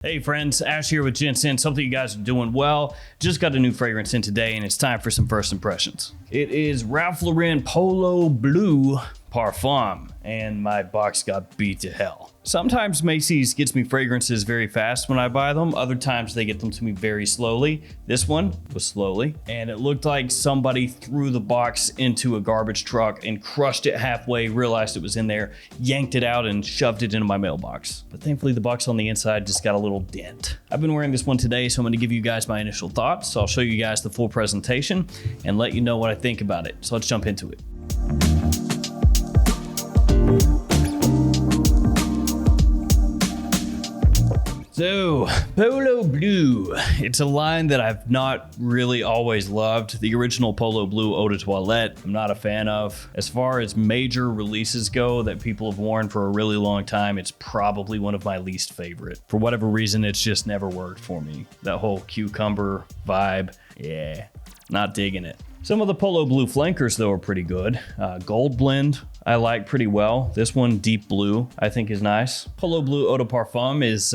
Hey friends, Ash here with Gents. Hope that you guys are doing well. Just got a new fragrance in today and it's time for some first impressions. It is Ralph Lauren Polo Blue Parfum and my box got beat to hell. Sometimes Macy's gets me fragrances very fast when I buy them. Other times they get them to me very slowly. This one was slowly and it looked like somebody threw the box into a garbage truck and crushed it halfway, realized it was in there, yanked it out and shoved it into my mailbox. But thankfully the box on the inside just got a little dent. I've been wearing this one today, so I'm going to give you guys my initial thoughts. I'll show you guys the full presentation and let you know what I think about it. So let's jump into it. So, Polo Blue. It's a line that I've not really always loved. The original Polo Blue Eau de Toilette, I'm not a fan of. As far as major releases go that people have worn for a really long time, it's probably one of my least favorite. For whatever reason, it's just never worked for me. That whole cucumber vibe, yeah, not digging it. Some of the Polo Blue flankers, though, are pretty good. Gold blend, I like pretty well. This one, deep blue, I think is nice. Polo Blue Eau de Parfum is,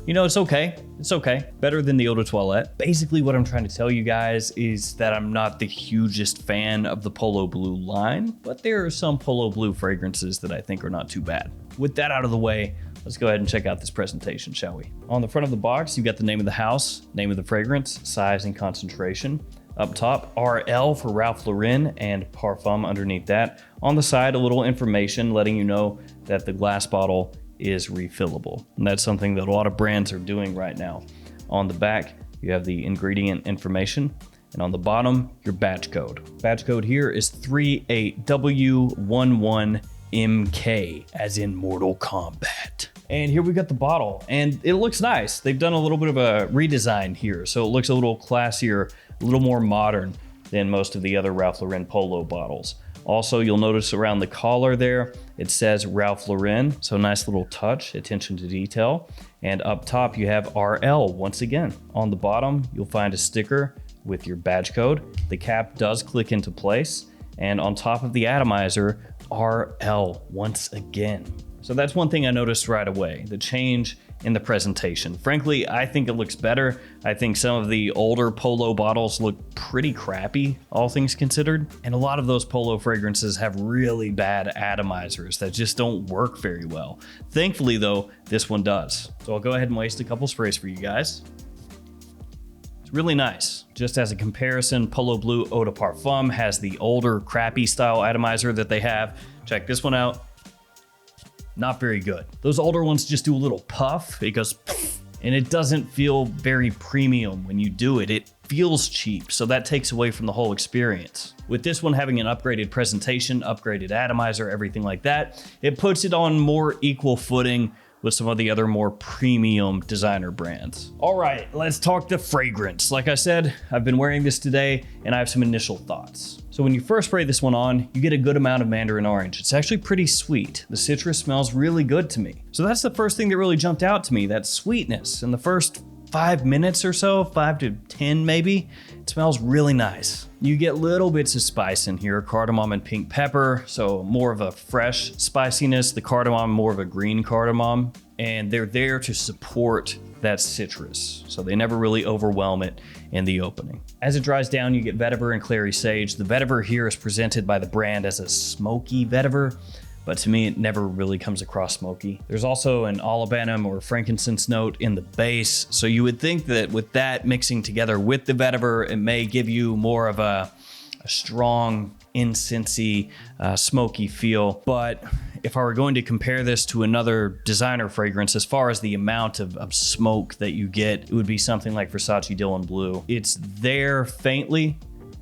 it's okay. It's okay. Better than the Eau de Toilette. Basically, what I'm trying to tell you guys is that I'm not the hugest fan of the Polo Blue line, but there are some Polo Blue fragrances that I think are not too bad. With that out of the way, let's go ahead and check out this presentation, shall we? On the front of the box, you've got the name of the house, name of the fragrance, size and concentration. Up top, RL for Ralph Lauren and Parfum underneath that. On the side, a little information letting you know that the glass bottle is refillable. And that's something that a lot of brands are doing right now. On the back, you have the ingredient information. And on the bottom, your batch code. Batch code here is 38W11MK, as in Mortal Kombat. And here we got the bottle, and it looks nice. They've done a little bit of a redesign here, so it looks a little classier, a little more modern than most of the other Ralph Lauren Polo bottles. Also, you'll notice around the collar there, it says Ralph Lauren, so nice little touch, attention to detail. And up top, you have RL once again. On the bottom, you'll find a sticker with your badge code. The cap does click into place, and on top of the atomizer, RL once again. So that's one thing I noticed right away, the change in the presentation. Frankly, I think it looks better. I think some of the older Polo bottles look pretty crappy, all things considered. And a lot of those Polo fragrances have really bad atomizers that just don't work very well. Thankfully though, this one does. So I'll go ahead and waste a couple sprays for you guys. It's really nice. Just as a comparison, Polo Blue Eau de Parfum has the older crappy style atomizer that they have. Check this one out. Not very good. Those older ones just do a little puff. It goes pff, and it doesn't feel very premium when you do it. It feels cheap, so that takes away from the whole experience. With this one having an upgraded presentation, upgraded atomizer, everything like that, it puts it on more equal footing with some of the other more premium designer brands. All right, let's talk the fragrance. Like I said, I've been wearing this today and I have some initial thoughts. So when you first spray this one on, you get a good amount of mandarin orange. It's actually pretty sweet. The citrus smells really good to me. So that's the first thing that really jumped out to me, that sweetness. In the first 5 minutes or so, 5 to 10 maybe, it smells really nice. You get little bits of spice in here, cardamom and pink pepper, so more of a fresh spiciness, the cardamom more of a green cardamom, and they're there to support that citrus, so they never really overwhelm it in the opening. As it dries down, you get vetiver and clary sage. The vetiver here is presented by the brand as a smoky vetiver, but to me, it never really comes across smoky. There's also an olibanum or frankincense note in the base, so you would think that with that mixing together with the vetiver, it may give you more of a strong, incensey, smoky feel. But if I were going to compare this to another designer fragrance, as far as the amount of smoke that you get, it would be something like Versace Dylan Blue. It's there faintly.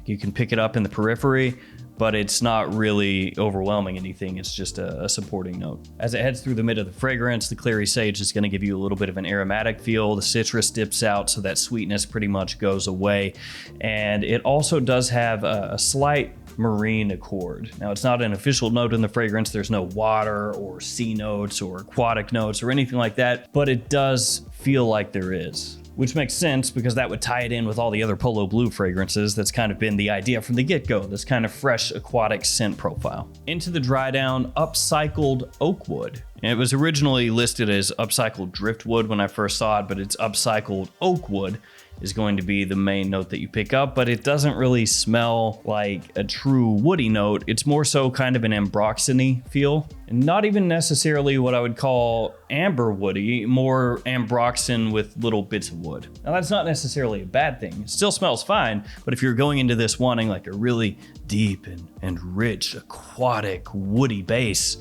You can pick it up in the periphery, but it's not really overwhelming anything. It's just a supporting note. As it heads through the mid of the fragrance, the clary sage is gonna give you a little bit of an aromatic feel. The citrus dips out, so that sweetness pretty much goes away. And it also does have a slight marine accord. Now, it's not an official note in the fragrance. There's no water or sea notes or aquatic notes or anything like that, but it does feel like there is. which makes sense because that would tie it in with all the other Polo Blue fragrances. That's kind of been the idea from the get-go, this kind of fresh aquatic scent profile. Into the dry down, upcycled oak wood. And it was originally listed as upcycled driftwood when I first saw it, but it's upcycled oak wood is going to be the main note that you pick up, but it doesn't really smell like a true woody note. It's more so kind of an ambroxany feel, and not even necessarily what I would call amber woody, more ambroxan with little bits of wood. Now that's not necessarily a bad thing. It still smells fine, but if you're going into this wanting like a really deep and rich aquatic woody base,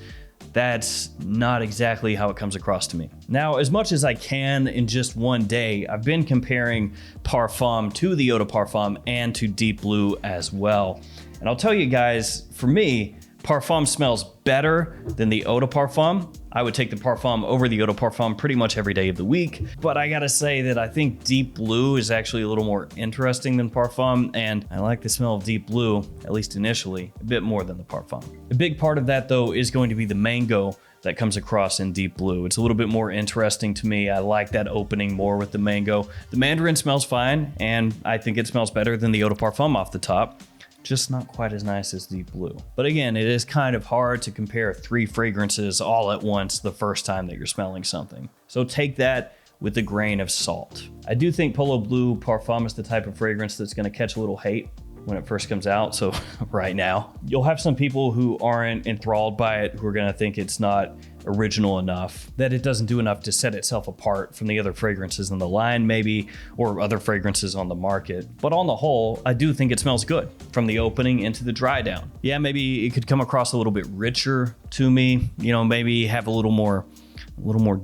that's not exactly how it comes across to me. Now, as much as I can in just one day, I've been comparing Parfum to the Eau de Parfum and to Deep Blue as well. And I'll tell you guys, for me, Parfum smells better than the Eau de Parfum. I would take the Parfum over the Eau de Parfum pretty much every day of the week. But I gotta say that I think Deep Blue is actually a little more interesting than Parfum, and I like the smell of Deep Blue, at least initially, a bit more than the Parfum. A big part of that though is going to be the mango that comes across in Deep Blue. It's a little bit more interesting to me. I like that opening more with the mango. The mandarin smells fine, and I think it smells better than the Eau de Parfum off the top. Just not quite as nice as Deep Blue. But again, it is kind of hard to compare 3 fragrances all at once the first time that you're smelling something. So take that with a grain of salt. I do think Polo Blue Parfum is the type of fragrance that's gonna catch a little hate when it first comes out. So right now, you'll have some people who aren't enthralled by it, who are gonna think it's not original enough, that it doesn't do enough to set itself apart from the other fragrances in the line maybe, or other fragrances on the market. But on the whole, I do think it smells good from the opening into the dry down. Yeah, maybe it could come across a little bit richer to me, you know, maybe have a little more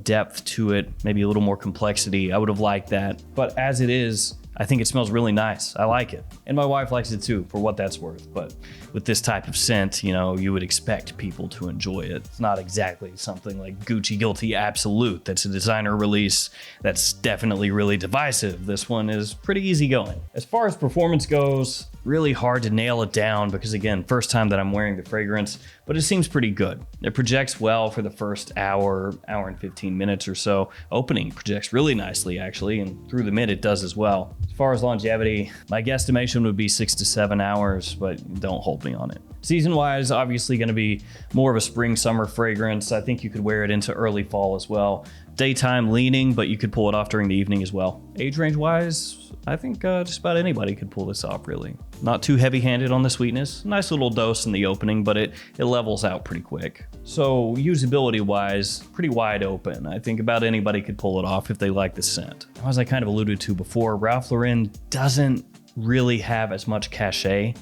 depth to it, maybe a little more complexity. I would have liked that. But as it is, I think it smells really nice. I like it. And my wife likes it too, for what that's worth. But with this type of scent, you know, you would expect people to enjoy it. It's not exactly something like Gucci Guilty Absolute. That's a designer release that's definitely really divisive. This one is pretty easygoing. As far as performance goes, really hard to nail it down because again, first time that I'm wearing the fragrance, but it seems pretty good. It projects well for the first hour and 15 minutes or so. Opening projects really nicely actually, and through the mid it does as well. As far as longevity, my guesstimation would be 6 to 7 hours, but don't hold me on it. Season-wise, obviously gonna be more of a spring-summer fragrance. I think you could wear it into early fall as well. Daytime leaning, but you could pull it off during the evening as well. Age range-wise, I think just about anybody could pull this off, really. Not too heavy-handed on the sweetness. Nice little dose in the opening, but it levels out pretty quick. So usability-wise, pretty wide open. I think about anybody could pull it off if they like the scent. As I kind of alluded to before, Ralph Lauren doesn't really have as much cachet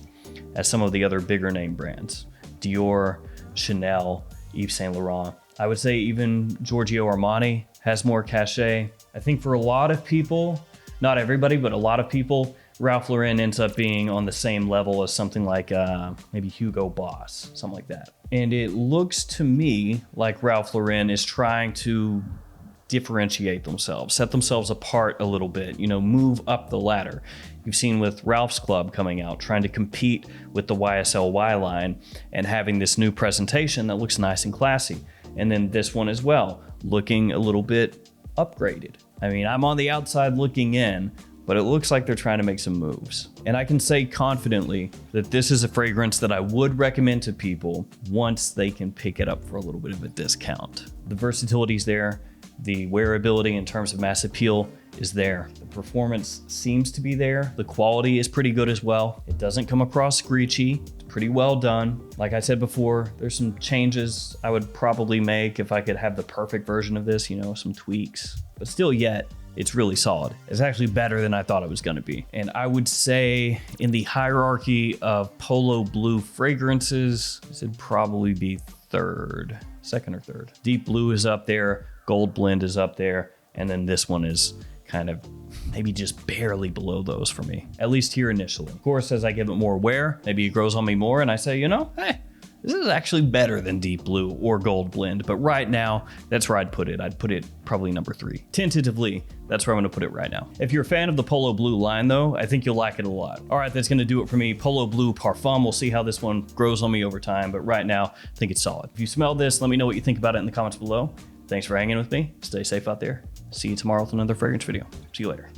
as some of the other bigger name brands. Dior, Chanel, Yves Saint Laurent. I would say even Giorgio Armani has more cachet. I think for a lot of people, not everybody, but a lot of people, Ralph Lauren ends up being on the same level as something like maybe Hugo Boss, something like that. And it looks to me like Ralph Lauren is trying to differentiate themselves, set themselves apart a little bit, you know, move up the ladder. You've seen with Ralph's Club coming out, trying to compete with the YSL-Y line and having this new presentation that looks nice and classy. And then this one as well, looking a little bit upgraded. I mean, I'm on the outside looking in, but it looks like they're trying to make some moves. And I can say confidently that this is a fragrance that I would recommend to people once they can pick it up for a little bit of a discount. The versatility's there. The wearability in terms of mass appeal is there. The performance seems to be there. The quality is pretty good as well. It doesn't come across screechy. It's pretty well done. Like I said before, there's some changes I would probably make if I could have the perfect version of this, you know, some tweaks. But still yet, it's really solid. It's actually better than I thought it was gonna be. And I would say in the hierarchy of Polo Blue fragrances, this would probably be second or third. Deep Blue is up there. Gold Blend is up there, and then this one is kind of maybe just barely below those for me, at least here initially. Of course, as I give it more wear, maybe it grows on me more, and I say, you know, hey, this is actually better than Deep Blue or Gold Blend, but right now, that's where I'd put it. I'd put it probably number 3. Tentatively, that's where I'm gonna put it right now. If you're a fan of the Polo Blue line though, I think you'll like it a lot. All right, that's gonna do it for me. Polo Blue Parfum, we'll see how this one grows on me over time, but right now, I think it's solid. If you smell this, let me know what you think about it in the comments below. Thanks for hanging with me. Stay safe out there. see you tomorrow with another fragrance video. See you later.